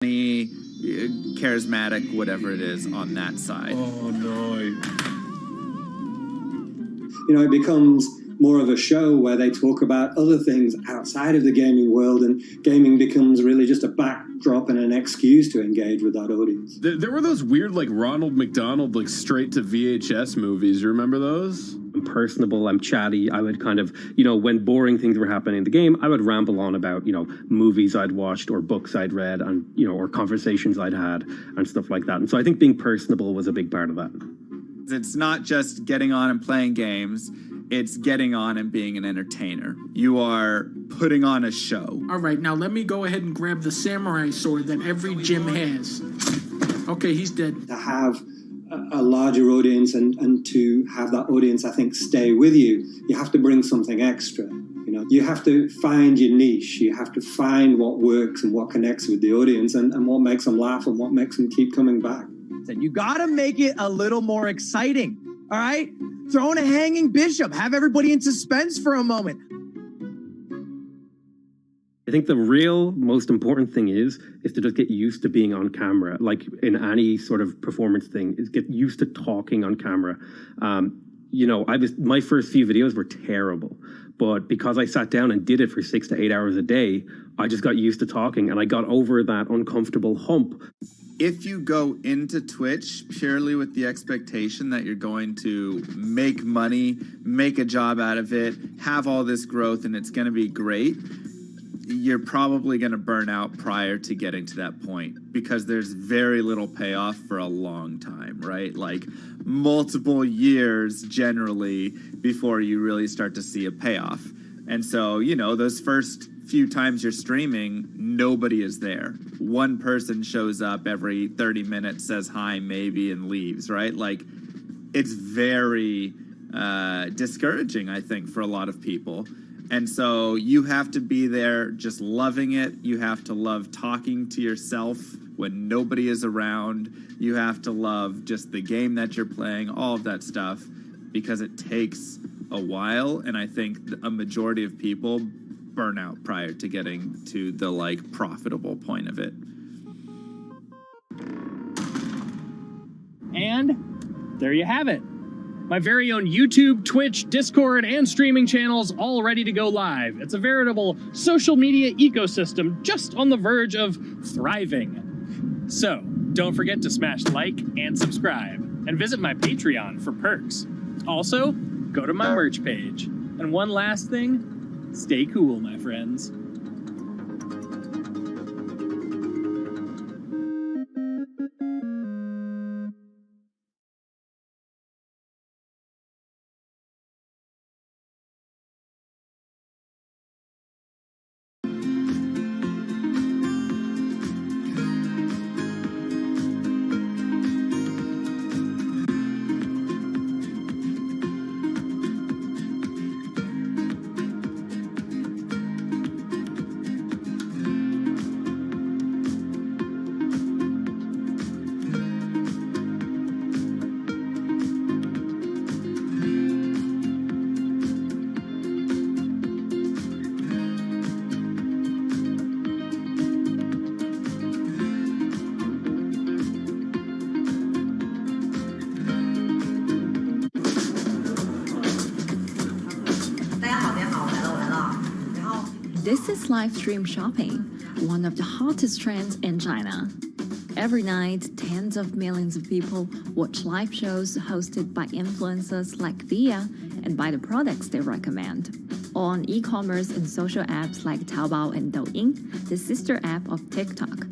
charismatic, whatever it is on that side. Oh no. You know, it becomes more of a show where they talk about other things outside of the gaming world, and gaming becomes really just a backdrop and an excuse to engage with that audience. There were those weird, like, Ronald McDonald, like, straight to VHS movies. You remember those? I'm personable, I'm chatty. I would kind of, when boring things were happening in the game, I would ramble on about, movies I'd watched or books I'd read and, or conversations I'd had and stuff like that. And so I think being personable was a big part of that. It's not just getting on and playing games. It's getting on and being an entertainer. You are putting on a show. All right, now let me go ahead and grab the samurai sword that every gym has. Okay, he's dead. To have a larger audience and to have that audience, I think, stay with you, you have to bring something extra. You have to find your niche. You have to find what works and what connects with the audience and what makes them laugh and what makes them keep coming back. You gotta make it a little more exciting, all right? Throw in a hanging bishop. Have everybody in suspense for a moment. I think the real most important thing is to just get used to being on camera. Like in any sort of performance thing, is get used to talking on camera. My first few videos were terrible, but because I sat down and did it for 6 to 8 hours a day, I just got used to talking and I got over that uncomfortable hump. If you go into Twitch purely with the expectation that you're going to make money, make a job out of it, have all this growth, and it's going to be great, you're probably going to burn out prior to getting to that point because there's very little payoff for a long time, right? Like multiple years generally before you really start to see a payoff. And so, those first few times you're streaming, nobody is there. One person shows up every 30 minutes, says hi, maybe, and leaves, right? Like, it's very discouraging, I think, for a lot of people. And so you have to be there just loving it. You have to love talking to yourself when nobody is around. You have to love just the game that you're playing, all of that stuff, because it takes a while. And I think a majority of people burn out prior to getting to the profitable point of it. And there you have it. My very own YouTube, Twitch, Discord, and streaming channels all ready to go live. It's a veritable social media ecosystem just on the verge of thriving. So don't forget to smash like and subscribe and visit my Patreon for perks. Also, go to my merch page. And one last thing, stay cool, my friends. This is live stream shopping, one of the hottest trends in China. Every night, tens of millions of people watch live shows hosted by influencers like Thea and buy the products they recommend. On e-commerce and social apps like Taobao and Douyin, the sister app of TikTok.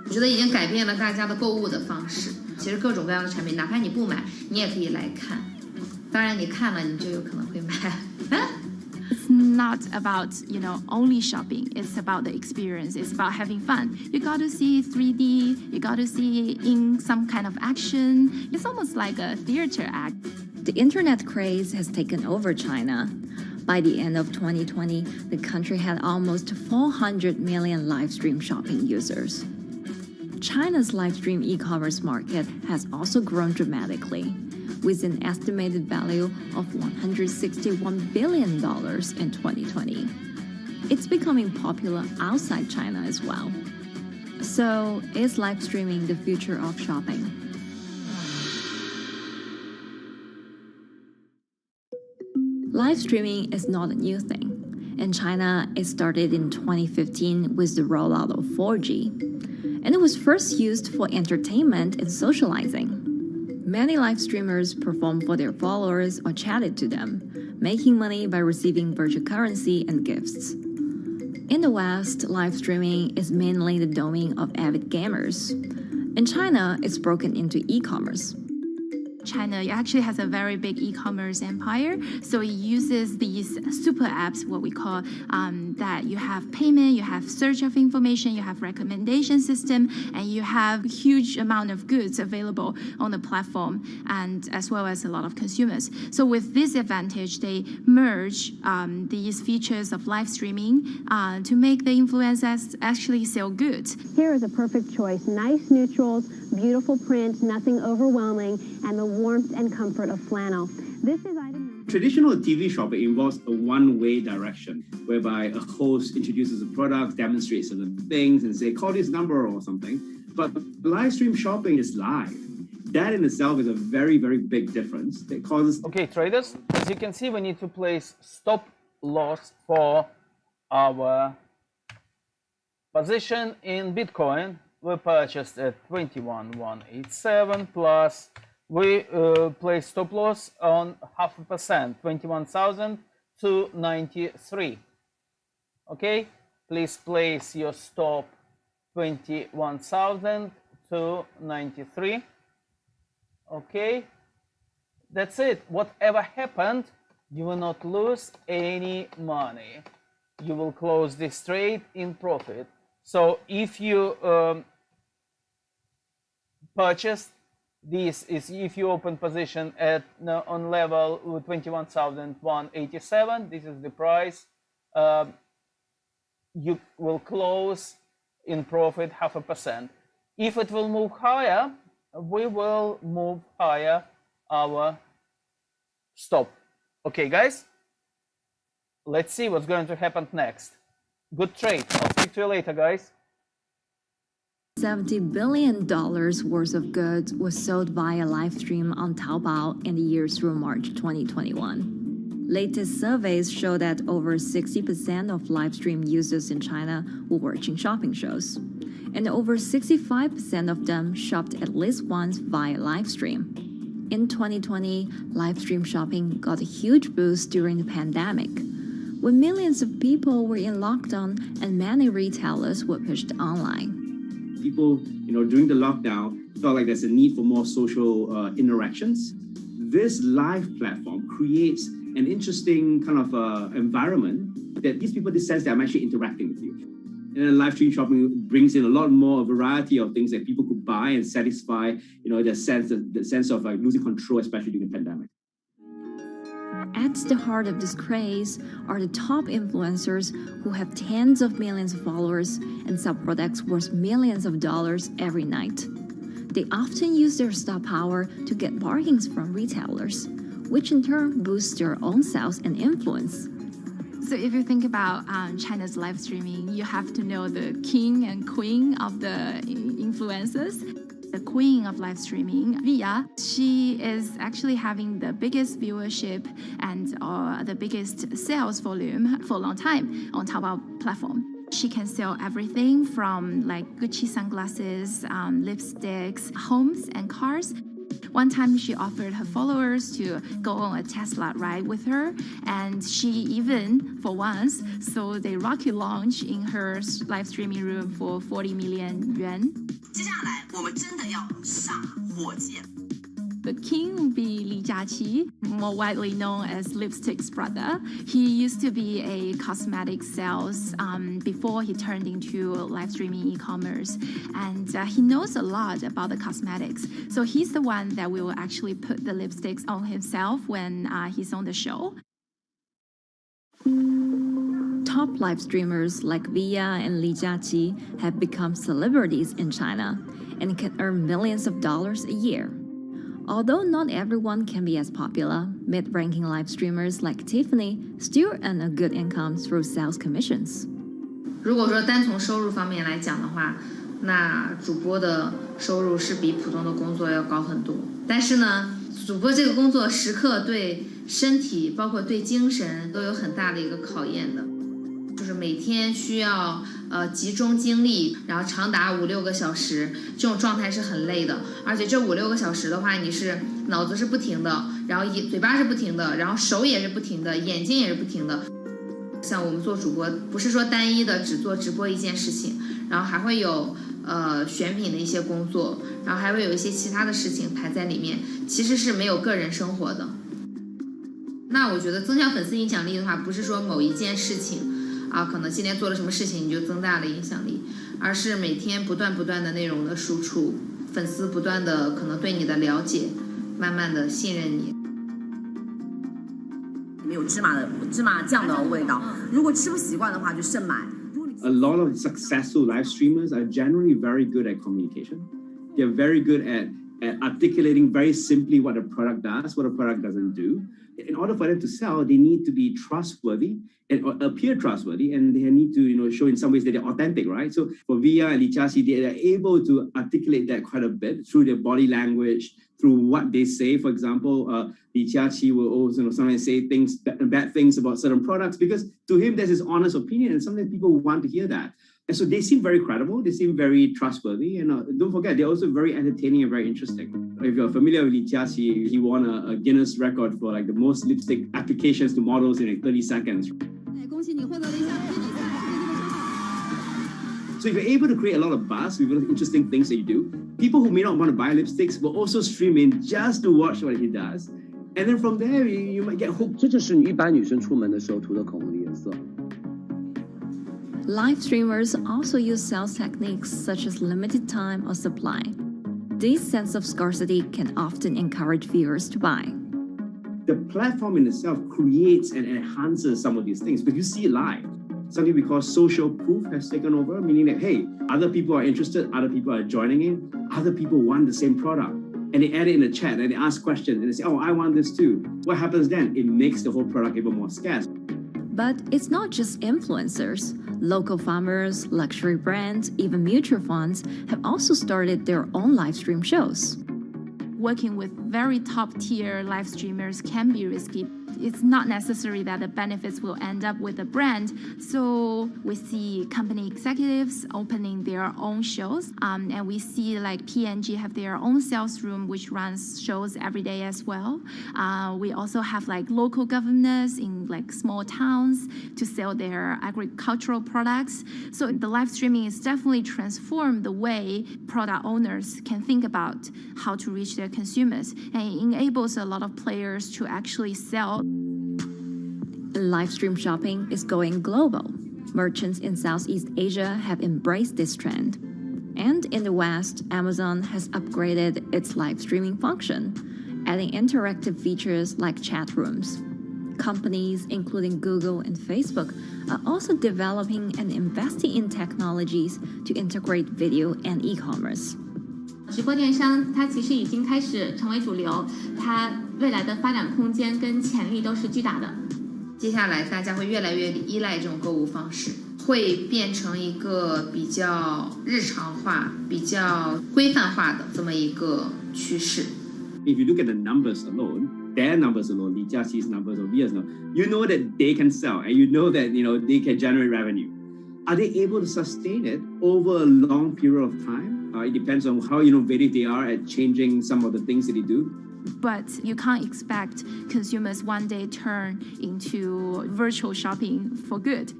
我觉得已经改变了大家的购物的方式。其实各种各样的产品，哪怕你不买，你也可以来看。当然，你看了，你就有可能会买。It's not about, only shopping. It's about the experience. It's about having fun. You got to see 3D. You got to see in some kind of action. It's almost like a theater act. The internet craze has taken over China. By the end of 2020, the country had almost 400 million live stream shopping users. China's live stream e-commerce market has also grown dramatically, with an estimated value of $161 billion in 2020. It's becoming popular outside China as well. So, is live streaming the future of shopping? Live streaming is not a new thing. In China, it started in 2015 with the rollout of 4G, and it was first used for entertainment and socializing. Many live streamers performed for their followers or chatted to them, making money by receiving virtual currency and gifts. In the West, live streaming is mainly the domain of avid gamers. In China, it's broken into e-commerce. China actually has a very big e-commerce empire, so it uses these super apps, what we call that you have payment, you have search of information, you have recommendation system, and you have huge amount of goods available on the platform, and as well as a lot of consumers. So with this advantage, they merge these features of live streaming to make the influencers actually sell goods. Here is a perfect choice: nice neutrals, beautiful print, nothing overwhelming, and the warmth and comfort of flannel. This is item. Traditional TV shopping involves a one-way direction, whereby a host introduces a product, demonstrates certain things, and say, call this number or something. But live stream shopping is live. That in itself is a very, very big difference that causes... Okay, traders, as you can see, we need to place stop loss for our position in Bitcoin. We purchased at 21,187 plus we place stop loss on 0.5%, 21,293. Okay, please place your stop 21,293. Okay, that's it. Whatever happened, you will not lose any money. You will close this trade in profit. So if you purchased, this is if you open position at on level 21,187, this is the price. You will close in profit 0.5%. If it will move higher, we will move higher our stop. Okay, guys, let's see what's going to happen next. Good trade. I'll speak to you later, guys. $70 billion worth of goods was sold via live stream on Taobao in the year through March 2021. Latest surveys show that over 60% of live stream users in China were watching shopping shows, and over 65% of them shopped at least once via live stream. In 2020, live stream shopping got a huge boost during the pandemic, when millions of people were in lockdown and many retailers were pushed online. People, during the lockdown, felt like there's a need for more social interactions. This live platform creates an interesting kind of environment that gives people the sense that I'm actually interacting with you. And then live stream shopping brings in a lot more variety of things that people could buy and satisfy, the sense of like losing control, especially during the pandemic. At the heart of this craze are the top influencers who have tens of millions of followers and sell products worth millions of dollars every night. They often use their star power to get bargains from retailers, which in turn boosts their own sales and influence. So if you think about China's live streaming, you have to know the king and queen of the influencers. The queen of live streaming, Via, she is actually having the biggest viewership and the biggest sales volume for a long time on Taobao platform. She can sell everything from like Gucci sunglasses, lipsticks, homes and cars. One time she offered her followers to go on a Tesla ride with her, and she even, for once, sold a rocket launch in her live streaming room for 40 million yuan. The king would be Li Jiaqi, more widely known as Lipstick's brother. He used to be a cosmetic sales before he turned into live streaming e-commerce, and he knows a lot about the cosmetics. So he's the one that will actually put the lipsticks on himself when he's on the show. Top live streamers like Via and Li Jiaqi have become celebrities in China and can earn millions of dollars a year. Although not everyone can be as popular, mid-ranking live streamers like Tiffany still earn a good income through sales commissions. 如果说单从收入方面来讲的话，那主播的收入是比普通的工作要高很多。但是呢，主播这个工作时刻对身体包括对精神都有很大的一个考验的，就是每天需要集中精力，然后长达5-6个小时，这种状态是很累的。而且这5-6个小时的话，你是脑子是不停的，然后嘴巴是不停的，然后手也是不停的，眼睛也是不停的。像我们做主播，不是说单一的只做直播一件事情，然后还会有选品的一些工作，然后还会有一些其他的事情排在里面，其实是没有个人生活的。那我觉得增强粉丝影响力的话，不是说某一件事情啊，可能今天做了什么事情你就增大了影响力，而是每天不断的内容的输出，粉丝不断的可能对你的了解，慢慢的信任你。没有芝麻酱的味道，如果吃不习惯的话就慎买。A lot of successful live streamers are generally very good at communication. They're very good at articulating very simply what a product does, what a product doesn't do. In order for them to sell, they need to be trustworthy and appear trustworthy, and they need to, show in some ways that they're authentic, right? So for Via and Li Jiaqi, they are able to articulate that quite a bit through their body language, through what they say. For example, Li Jiaqi will also sometimes say bad things about certain products because to him there's his honest opinion, and sometimes people want to hear that. And so they seem very credible, they seem very trustworthy, and don't forget, they're also very entertaining and very interesting. If you're familiar with Li Jiaqi, he won a Guinness record for like the most lipstick applications to models in like 30 seconds. So if you're able to create a lot of buzz with interesting things that you do, people who may not want to buy lipsticks will also stream in just to watch what he does. And then from there, you might get hooked. 这就是一般女生出门的时候涂的口红的颜色。Live streamers also use sales techniques such as limited time or supply. This sense of scarcity can often encourage viewers to buy. The platform in itself creates and enhances some of these things, but you see it live. Something we call social proof has taken over, meaning that, hey, other people are interested, other people are joining in, other people want the same product. And they add it in the chat and they ask questions and they say, oh, I want this too. What happens then? It makes the whole product even more scarce. But it's not just influencers. Local farmers, luxury brands, even mutual funds have also started their own live stream shows. Working with very top tier live streamers can be risky. It's not necessary that the benefits will end up with the brand. So we see company executives opening their own shows. And we see like P&G have their own sales room, which runs shows every day as well. We also have like local governors in like small towns to sell their agricultural products. So the live streaming is definitely transformed the way product owners can think about how to reach their consumers. And it enables a lot of players to actually sell. Live stream shopping is going global. Merchants in Southeast Asia have embraced this trend. And in the West, Amazon has upgraded its live streaming function, adding interactive features like chat rooms. Companies, including Google and Facebook, are also developing and investing in technologies to integrate video and e-commerce. 直播电商它其实已经开始成为主流，它未来的发展空间跟潜力都是巨大的。接下来大家会越来越依赖这种购物方式，会变成一个比较日常化、比较规范化的这么一个趋势。If you look at the numbers alone, their numbers alone, Li Jiaqi's numbers or Via's numbers, you know that they can sell and you know that they can generate revenue. Are they able to sustain it over a long period of time? It depends on how innovative they are at changing some of the things that they do. But you can't expect consumers one day turn into virtual shopping for good.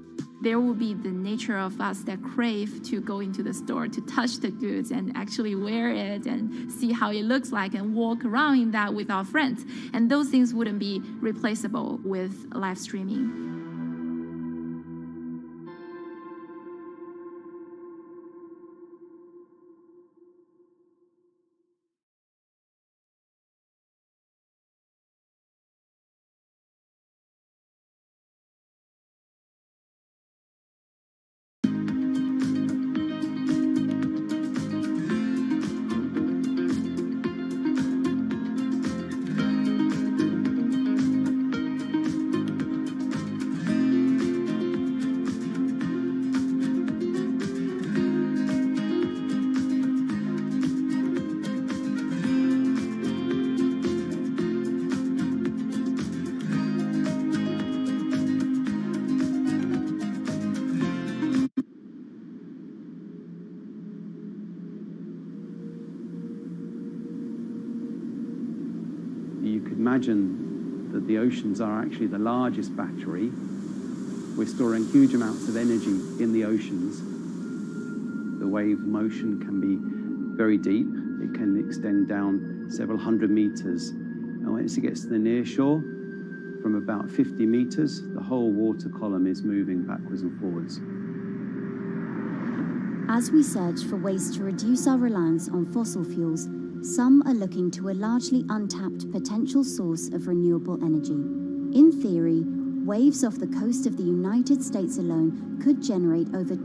There will be the nature of us that crave to go into the store, to touch the goods and actually wear it and see how it looks like and walk around in that with our friends. And those things wouldn't be replaceable with live streaming. Imagine that the oceans are actually the largest battery. We're storing huge amounts of energy in the oceans. The wave motion can be very deep. It can extend down several hundred meters. And once it gets to the near shore, from about 50 meters, the whole water column is moving backwards and forwards. As we search for ways to reduce our reliance on fossil fuels, some are looking to a largely untapped potential source of renewable energy. In theory, waves off the coast of the United States alone could generate over